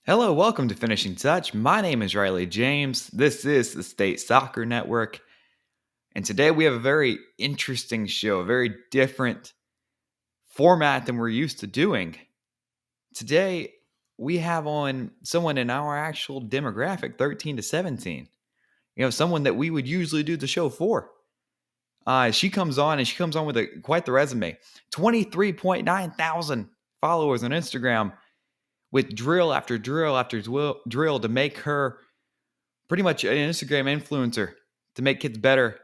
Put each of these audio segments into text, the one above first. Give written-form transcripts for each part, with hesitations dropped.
Hello, welcome to Finishing Touch. My name is Riley James. This is the State Soccer Network. And today we have a very interesting show, a very different format than we're used to doing. Today we have on someone in our actual demographic, 13 to 17. Someone that we would usually do the show for. She comes on and she comes on with quite the resume. 23.9 thousand followers on Instagram with drill after drill after drill to make her pretty much an Instagram influencer to make kids better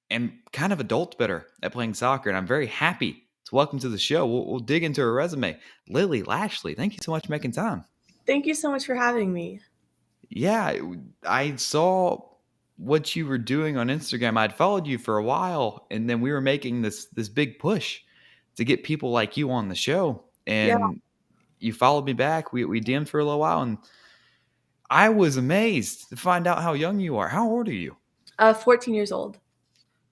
and kind of adults better at playing soccer. And I'm very happy to welcome to the show. We'll dig into her resume. Lashlee, thank you so much for making time. Thank you so much for having me. Yeah, I saw what you were doing on Instagram. I'd followed you for a while, and then we were making this big push to get people like you on the show. Yeah, And you followed me back. We DM'd for a little while, and I was amazed to find out how young you are. How old are you? 14 years old.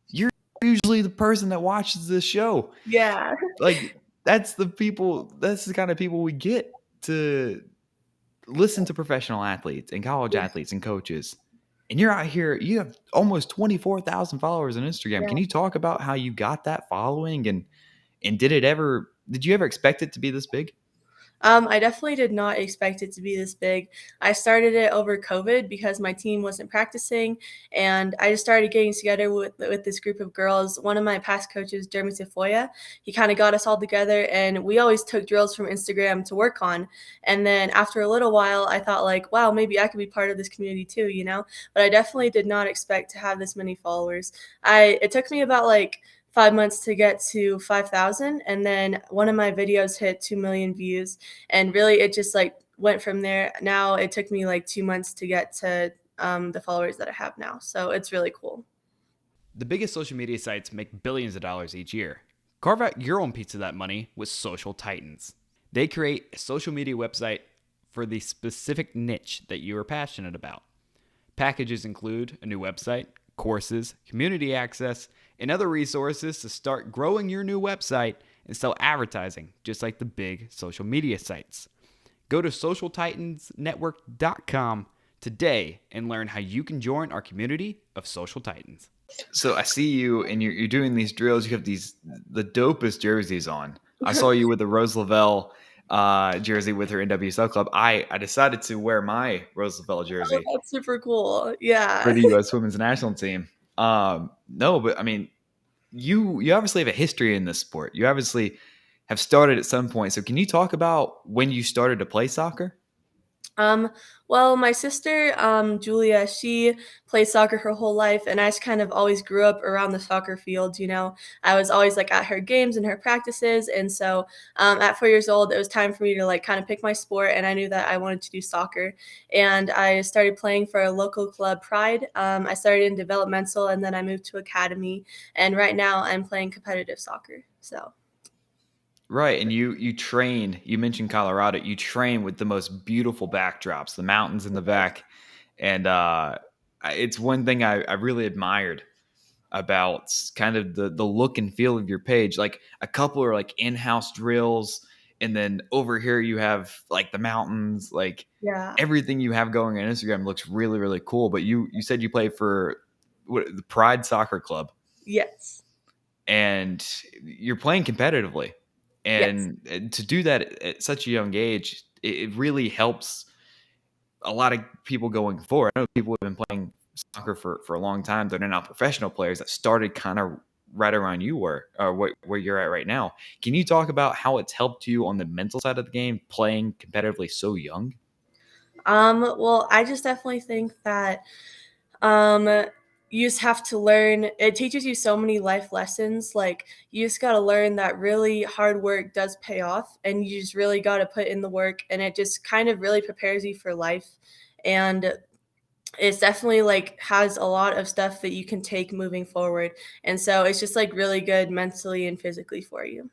You're usually the person that watches this show. Yeah. Like that's the kind of people we get to listen to professional athletes and college Yeah. athletes and coaches. And you're out here, you have almost 24,000 followers on Instagram. Yeah. Can you talk about how you got that following and did you ever expect it to be this big? I definitely did not expect it to be this big. I started it over COVID because my team wasn't practicing, and I just started getting together with this group of girls. One of my past coaches, Jeremy Tafoya, he kind of got us all together, and we always took drills from Instagram to work on. And then after a little while, I thought like, wow, maybe I could be part of this community too, you know. But I definitely did not expect to have this many followers. It took me about like 5 months to get to 5,000, and then one of my videos hit 2 million views, and really it just like went from there. Now it took me like 2 months to get to the followers that I have now, so it's really cool. The biggest social media sites make billions of dollars each year. Carve out your own piece of that money with Social Titans. They create a social media website for the specific niche that you are passionate about. Packages include a new website, courses, community access, and other resources to start growing your new website and sell advertising, just like the big social media sites. Go to socialtitansnetwork.com today and learn how you can join our community of social titans. So I see you and you're doing these drills. You have the dopest jerseys on. I saw you with the Rose Lavelle jersey with her NWSL club. I decided to wear my Rose Lavelle Oh, jersey that's super cool. for Yeah. the U.S. Women's National Team. No, but I mean, you obviously have a history in this sport. You obviously have started at some point. So can you talk about when you started to play soccer? Um, well, my sister, Julia, she played soccer her whole life, and I just kind of always grew up around the soccer field. You know, I was always like at her games and her practices, and so at 4 years old, it was time for me to like kind of pick my sport, and I knew that I wanted to do soccer, and I started playing for a local club, Pride. I started in developmental, and then I moved to academy, and right now I'm playing competitive soccer. So. Right, and you train. You mentioned Colorado. You train with the most beautiful backdrops, the mountains in the back, and it's one thing I really admired about kind of the look and feel of your page. Like a couple are like in-house drills, and then over here you have like the mountains. Like Yeah. everything you have going on Instagram looks really cool. But you said you play for the Pride Soccer Club, Yes. and you're playing competitively. Yes. And to do that at such a young age, it really helps a lot of people going forward. I know people have been playing soccer for a long time. They're not professional players that started kind of right around you were, or where you're at right now. Can you talk about how it's helped you on the mental side of the game, playing competitively so young? Well, I just definitely think that um you just have to learn. It teaches you so many life lessons. Like you just got to learn that really hard work does pay off, and you just really got to put in the work, and it just kind of really prepares you for life. And it's definitely like has a lot of stuff that you can take moving forward. And so it's just like really good mentally and physically for you.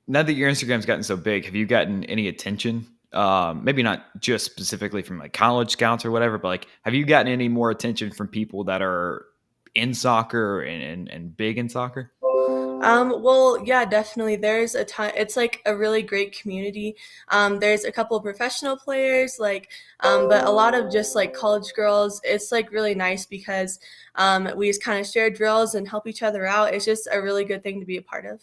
Now that your Instagram's gotten so big, have you gotten any attention? Maybe not just specifically from like college scouts or whatever, but like, have you gotten any more attention from people that are in soccer and big in soccer? Well, yeah, definitely. There's a ton. It's like a really great community. There's a couple of professional players, like, but a lot of just like college girls. It's like really nice because we just kind of share drills and help each other out. It's just a really good thing to be a part of.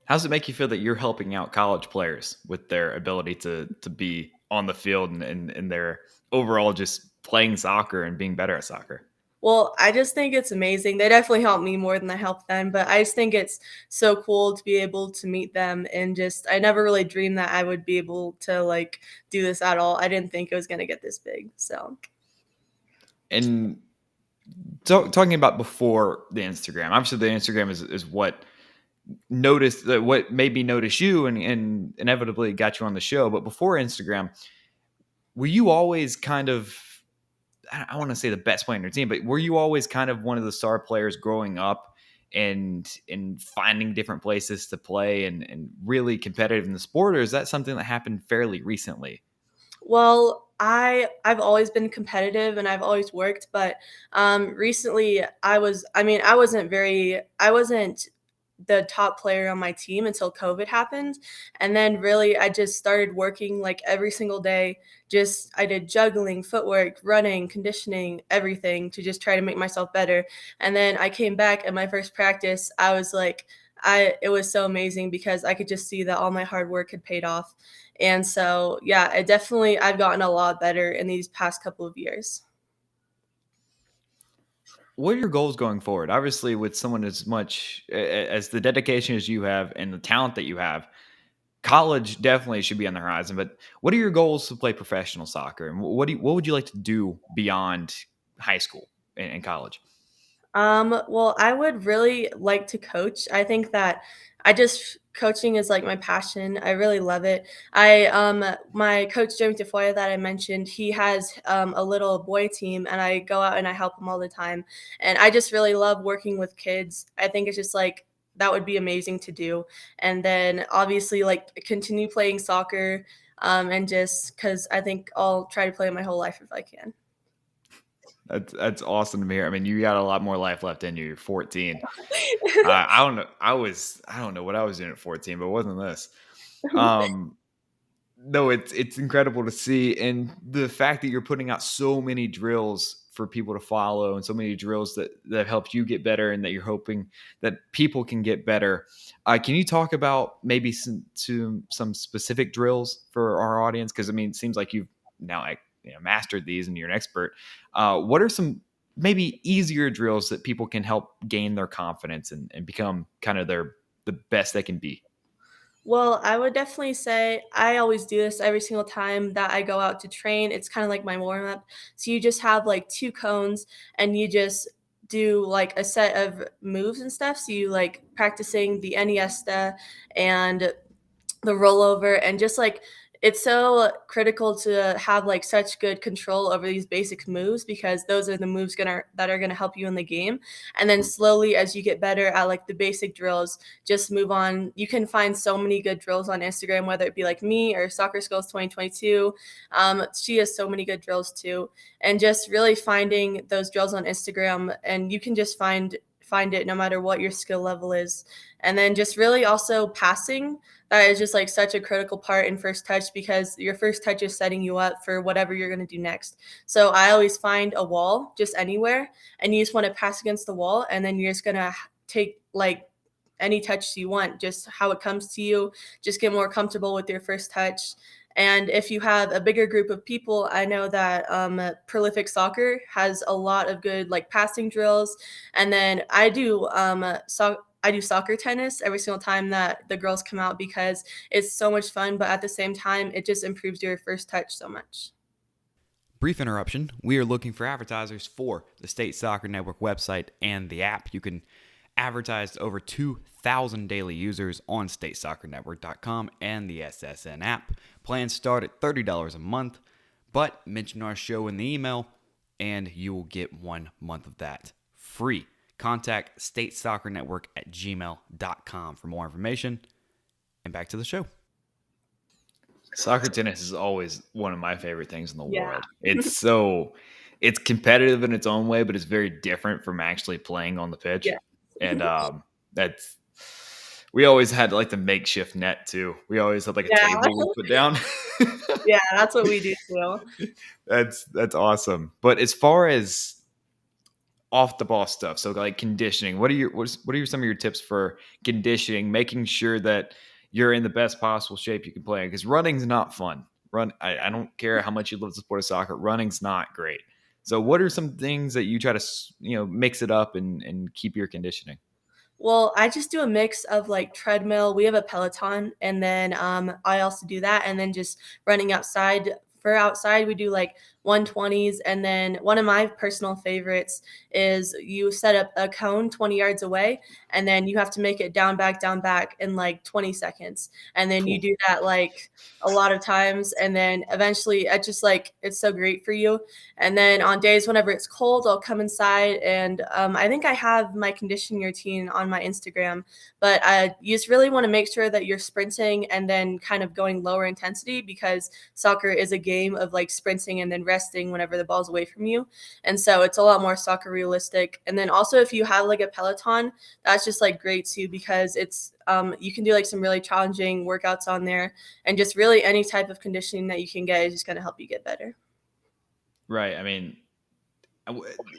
How does it make you feel that you're helping out college players with their ability to be on the field and their overall just playing soccer and being better at soccer? Well, I just think it's amazing. They definitely help me more than I help them, but I just think it's so cool to be able to meet them and just I never really dreamed that I would be able to like do this at all. I didn't think it was going to get this big. So, And talking about before the Instagram, obviously the Instagram is what what made me notice you and inevitably got you on the show. But before Instagram, were you always kind of, I want to say the best player on your team, but were you always kind of one of the star players growing up and finding different places to play and really competitive in the sport, or is that something that happened fairly recently? well, I've always been competitive and I've always worked, but recently I wasn't the top player on my team until COVID happened. And then really I just started working like every single day. Just I did juggling, footwork, running, conditioning, everything to just try to make myself better. And then I came back at my first practice. I was like I it was so amazing because I could just see that all my hard work had paid off. And so, yeah, I've gotten a lot better in these past couple of years. What are your goals going forward? Obviously, with someone as much as the dedication as you have and the talent that you have, college definitely should be on the horizon. But what are your goals to play professional soccer, and what would you like to do beyond high school and college? Well, I would really like to coach. I think that coaching is like my passion. I really love it. My coach Jeremy Tafoya that I mentioned, he has a little boy team, and I go out and I help him all the time. And I just really love working with kids. I think it's just like that would be amazing to do. And then obviously like continue playing soccer, and just because I think I'll try to play my whole life if I can. That's awesome to hear. I mean, you got a lot more life left in you. You're 14. I don't know. I don't know what I was doing at 14, but it wasn't this. Um, No, it's incredible to see, and the fact that you're putting out so many drills for people to follow, and so many drills that helped you get better, and that you're hoping that people can get better. Can you talk about maybe some specific drills for our audience? Because I mean, it seems like you've now mastered these, and you're an expert. What are some maybe easier drills that people can help gain their confidence and become kind of the best they can be? Well, I would definitely say I always do this every single time that I go out to train. It's kind of like my warm up. So you just have like two cones and you just do like a set of moves and stuff. So you like practicing the Iniesta and the rollover and just like it's so critical to have like such good control over these basic moves because those are the moves that are gonna help you in the game. And then slowly as you get better at like the basic drills, just move on. You can find so many good drills on Instagram, whether it be like me or Soccer Skills 2022. She has so many good drills too. And just really finding those drills on Instagram and you can just find it no matter what your skill level is. And then just really also passing. That is just like such a critical part in first touch because your first touch is setting you up for whatever you're going to do next. So I always find a wall just anywhere and you just want to pass against the wall and then you're just going to take like any touch you want, just how it comes to you. Just get more comfortable with your first touch. And if you have a bigger group of people, I know that Prolific Soccer has a lot of good like passing drills. And then I do soccer tennis every single time that the girls come out because it's so much fun, but at the same time, it just improves your first touch so much. Brief interruption. We are looking for advertisers for the State Soccer Network website and the app. You can advertise to over 2,000 daily users on statesoccernetwork.com and the SSN app. Plans start at $30 a month, but mention our show in the email and you will get 1 month of that free. Contact statesoccernetwork@gmail.com for more information. And back to the show. Soccer tennis is always one of my favorite things in the Yeah. world. It's competitive in its own way, but it's very different from actually playing on the pitch. Yeah. And That's we always had like the makeshift net too. We always had like a Yeah. table we put down. Yeah, that's what we do too. That's awesome. But as far as off the ball stuff, so like conditioning, what are some of your tips for conditioning, making sure that you're in the best possible shape you can play in? Because running's not fun. I don't care how much you love the sport of soccer. Running's not great. So, what are some things that you try to mix it up and keep your conditioning? Well, I just do a mix of like treadmill. We have a Peloton, and then I also do that, and then just running outside. For outside, we do like 120s, and then one of my personal favorites is you set up a cone 20 yards away, and then you have to make it down back in like 20 seconds, and then you Phew. do that like a lot of times, and then eventually it just like it's so great for you. And then on days whenever it's cold, I'll come inside, and I think I have my conditioning routine on my Instagram. But you just really want to make sure that you're sprinting and then kind of going lower intensity, because soccer is a game of like sprinting and then resting whenever the ball's away from you. And so it's a lot more soccer realistic. And then also if you have like a Peloton, that's just like great too, because it's you can do like some really challenging workouts on there, and just really any type of conditioning that you can get is just going to help you get better. Right. I mean,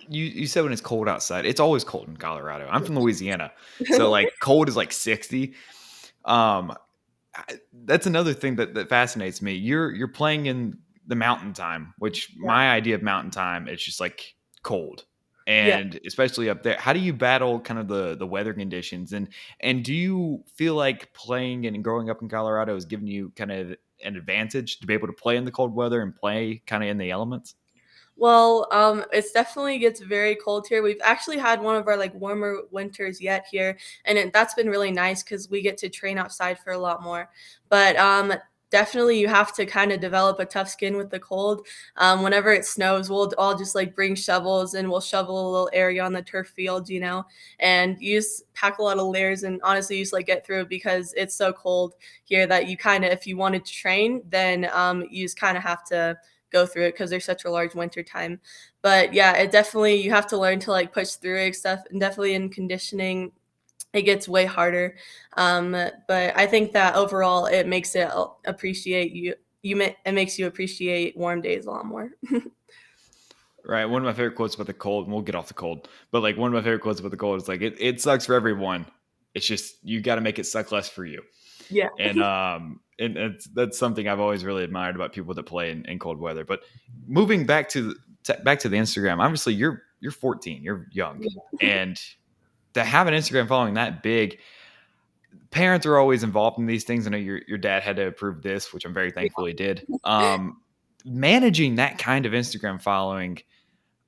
you said when it's cold outside, it's always cold in Colorado. I'm from Louisiana, so like cold is like 60. Um, that's another thing that fascinates me. You're playing in the mountain time, which Yeah. my idea of mountain time is just like cold, Yeah. and especially up there. How do you battle kind of the weather conditions, and do you feel like playing and growing up in Colorado has given you kind of an advantage to be able to play in the cold weather and play kind of in the elements? Well, it's definitely gets very cold here. We've actually had one of our like warmer winters yet here, and that's been really nice because we get to train outside for a lot more. But definitely you have to kind of develop a tough skin with the cold. Whenever it snows, we'll all just like bring shovels and we'll shovel a little area on the turf field, and you just pack a lot of layers, and honestly, you just like get through it because it's so cold here that you kind of, if you wanted to train, then you just kind of have to go through it because there's such a large winter time. But yeah, it definitely, you have to learn to like push through it stuff, and definitely in conditioning it gets way harder. But I think that overall it makes it appreciate it makes you appreciate warm days a lot more. Right. One of my favorite quotes about the cold, and we'll get off the cold, but like one of my favorite quotes about the cold is like it sucks for everyone. It's just you got to make it suck less for you. Yeah. And that's something I've always really admired about people that play in cold weather. But moving back to the Instagram, obviously you're 14, you're young, and to have an Instagram following that big, parents are always involved in these things. I know your dad had to approve this, which I'm very thankful he did. Managing that kind of Instagram following,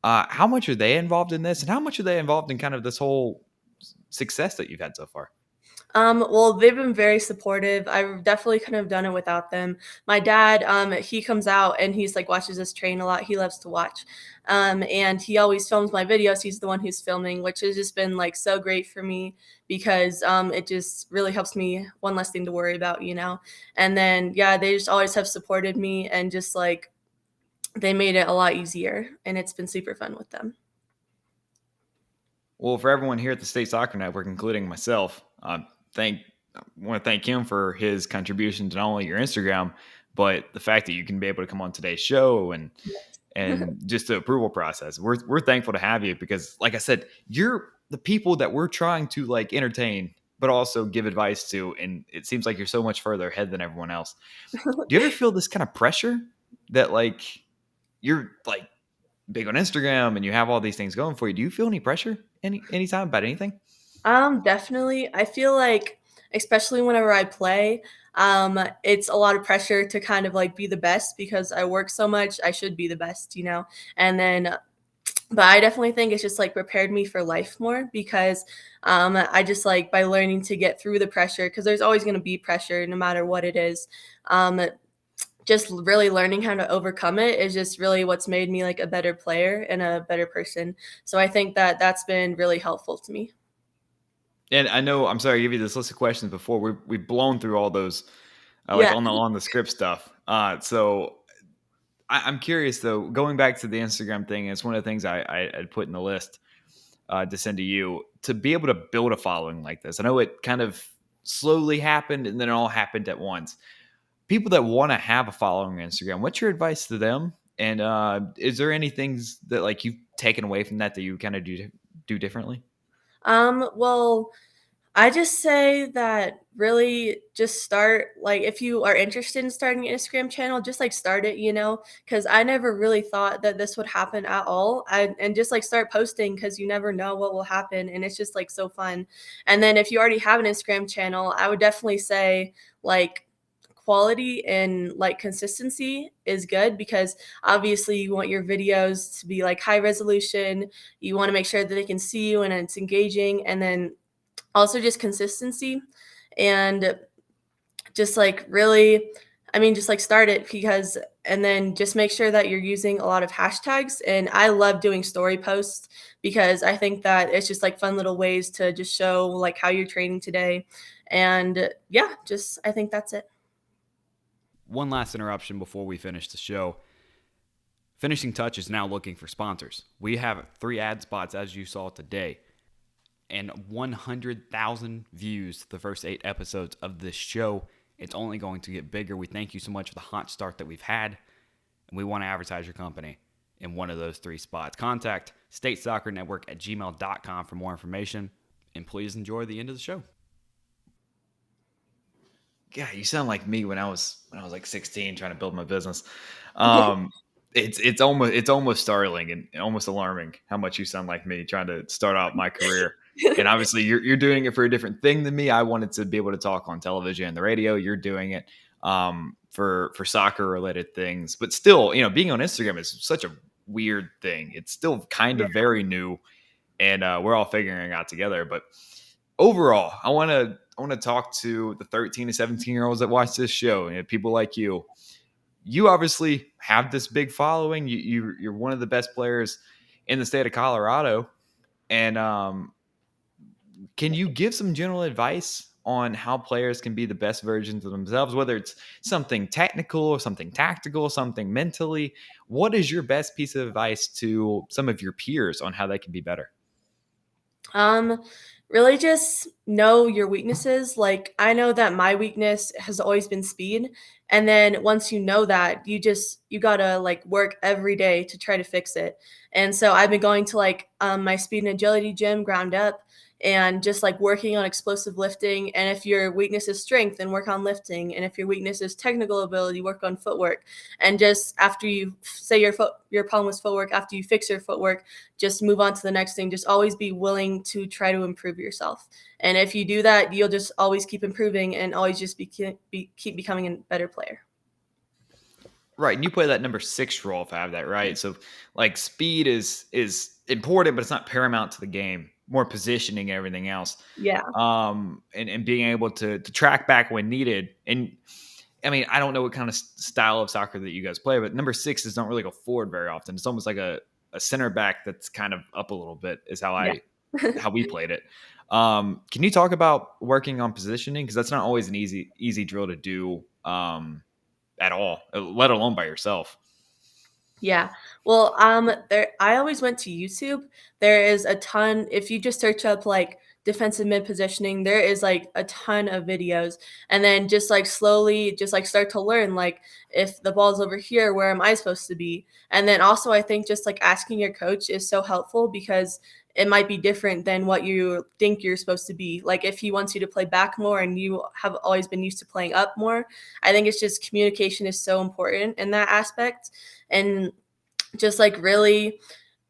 how much are they involved in this, and how much are they involved in kind of this whole success that you've had so far? Well, they've been very supportive. I definitely couldn't have done it without them. My dad, he comes out and he's like watches us train a lot. He loves to watch. And he always films my videos. He's the one who's filming, which has just been like so great for me because it just really helps me, one less thing to worry about. And then yeah, they just always have supported me, and just like they made it a lot easier, and it's been super fun with them. Well, for everyone here at the State Soccer Network, including myself, thank I want to thank him for his contribution to not only your Instagram, but the fact that you can be able to come on today's show and just the approval process. We're thankful to have you because, like I said, you're the people that we're trying to like entertain, but also give advice to, and it seems like you're so much further ahead than everyone else. Do you ever feel this kind of pressure that like you're like big on Instagram and you have all these things going for you? Do you feel any pressure anytime about anything? Definitely. I feel like, especially whenever I play, it's a lot of pressure to kind of like be the best because I work so much. I should be the best. And then, but I definitely think it's just like prepared me for life more because I just like by learning to get through the pressure, because there's always going to be pressure no matter what it is. Um, just really learning how to overcome it is just really what's made me like a better player and a better person. So I think that that's been really helpful to me. And I know I'm sorry I gave you this list of questions before. We've blown through all those like Yeah. on the script stuff. So I'm curious though, going back to the Instagram thing, it's one of the things I put in the list. to send to you to be able to build a following like this. I know it kind of slowly happened and then it all happened at once. People that want to have a following on Instagram, what's your advice to them? And is there any things that like you've taken away from that you kind of do differently? Well, I just say that really just start, like, if you are interested in starting an Instagram channel, just like start it, because I never really thought that this would happen at all. And just like start posting because you never know what will happen. And it's just like so fun. And then if you already have an Instagram channel, I would definitely say like quality and like consistency is good because obviously you want your videos to be like high resolution. You want to make sure that they can see you and it's engaging. And then also just consistency and just like really, I mean, just like start it because, and then just make sure that you're using a lot of hashtags. And I love doing story posts because I think that it's just like fun little ways to just show like how you're training today. And yeah, just I think that's it. One last interruption before we finish the show. Finishing Touch is now looking for sponsors. We have 3 ad spots, as you saw today, and 100,000 views the first 8 episodes of this show. It's only going to get bigger. We thank you so much for the hot start that we've had, and we want to advertise your company in one of those 3 spots. Contact statesoccer@gmail.com for more information, and please enjoy the end of the show. Yeah, you sound like me when I was like 16 trying to build my business. Um, it's almost startling and almost alarming how much you sound like me trying to start out my career. And obviously you're doing it for a different thing than me. I wanted to be able to talk on television and the radio. You're doing it for soccer related things, but still, being on Instagram is such a weird thing. It's still kind of very new, and we're all figuring it out together. But overall, I want to talk to the 13 to 17-year-olds that watch this show and people like you. You obviously have this big following. You're one of the best players in the state of Colorado. And can you give some general advice on how players can be the best versions of themselves, whether it's something technical or something tactical, something mentally? What is your best piece of advice to some of your peers on how they can be better? Um, Really just know your weaknesses. Like I know that my weakness has always been speed. And then once you know that, you gotta like work every day to try to fix it. And so I've been going to like my speed and agility gym ground up and just like working on explosive lifting. And if your weakness is strength, then work on lifting. And if your weakness is technical ability, work on footwork. And just after you say your problem was footwork, after you fix your footwork, just move on to the next thing. Just always be willing to try to improve yourself. And if you do that, you'll just always keep improving and always just keep becoming a better player. Right, and you play that number 6 role if I have that right. So like speed is important, but it's not paramount to the game. More positioning and everything else. Yeah. And being able to track back when needed. And I mean, I don't know what kind of style of soccer that you guys play, but number 6s don't really go forward very often. It's almost like a center back that's kind of up a little bit is how Yeah. how we played it. Can you talk about working on positioning? Because that's not always an easy drill to do at all, let alone by yourself. Yeah. Well, there I always went to YouTube. There is a ton if you just search up like defensive mid positioning, there is like a ton of videos. And then just like slowly just like start to learn like if the ball's over here, where am I supposed to be? And then also I think just like asking your coach is so helpful because it might be different than what you think you're supposed to be. Like if he wants you to play back more and you have always been used to playing up more, I think it's just communication is so important in that aspect. And just like really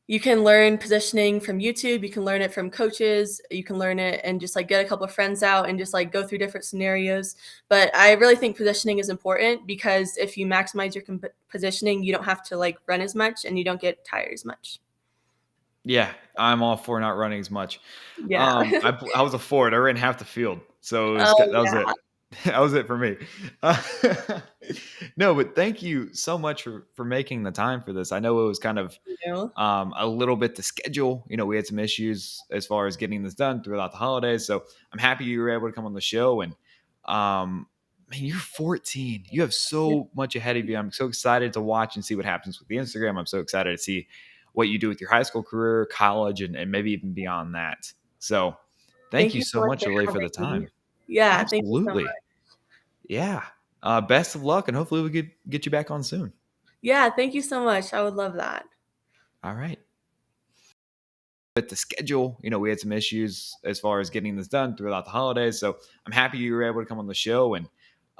you can learn positioning from YouTube, you can learn it from coaches, you can learn it and just like get a couple of friends out and just like go through different scenarios. But I really think positioning is important because if you maximize your positioning, you don't have to like run as much and you don't get tired as much. Yeah, I'm all for not running as much. Yeah. I was a forward. I ran half the field, so that Oh, was it. yeah. That was it for me. Uh, no, but thank you so much for making the time for this. I know it was kind of You know? a little bit to schedule. We had some issues as far as getting this done throughout the holidays, so I'm happy you were able to come on the show. And man, you're 14. You have Yeah. so much ahead of you. I'm so excited to watch and see what happens with the Instagram. I'm so excited to see what you do with your high school career, college, and maybe even beyond that. So thank Thank you you so so much much, for Lashlee, for the having me. time. Yeah, thank you so Absolutely. much. Yeah. Best of luck, and hopefully we could get you back on soon. Yeah, thank you so much. I would love that. All right. With the schedule, we had some issues as far as getting this done throughout the holidays. So I'm happy you were able to come on the show. And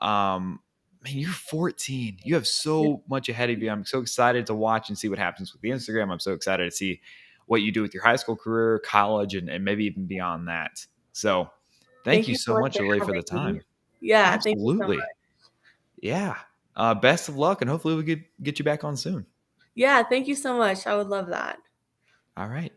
man, you're 14. You have Yeah, so much ahead of you. I'm so excited to watch and see what happens with the Instagram. I'm so excited to see what you do with your high school career, college, and maybe even beyond that. So thank thank you you so so much much, for Lily, for having the me. time. Yeah, thank you so much. Absolutely. Yeah. Best of luck, and hopefully we could get you back on soon. Yeah, thank you so much. I would love that. All right.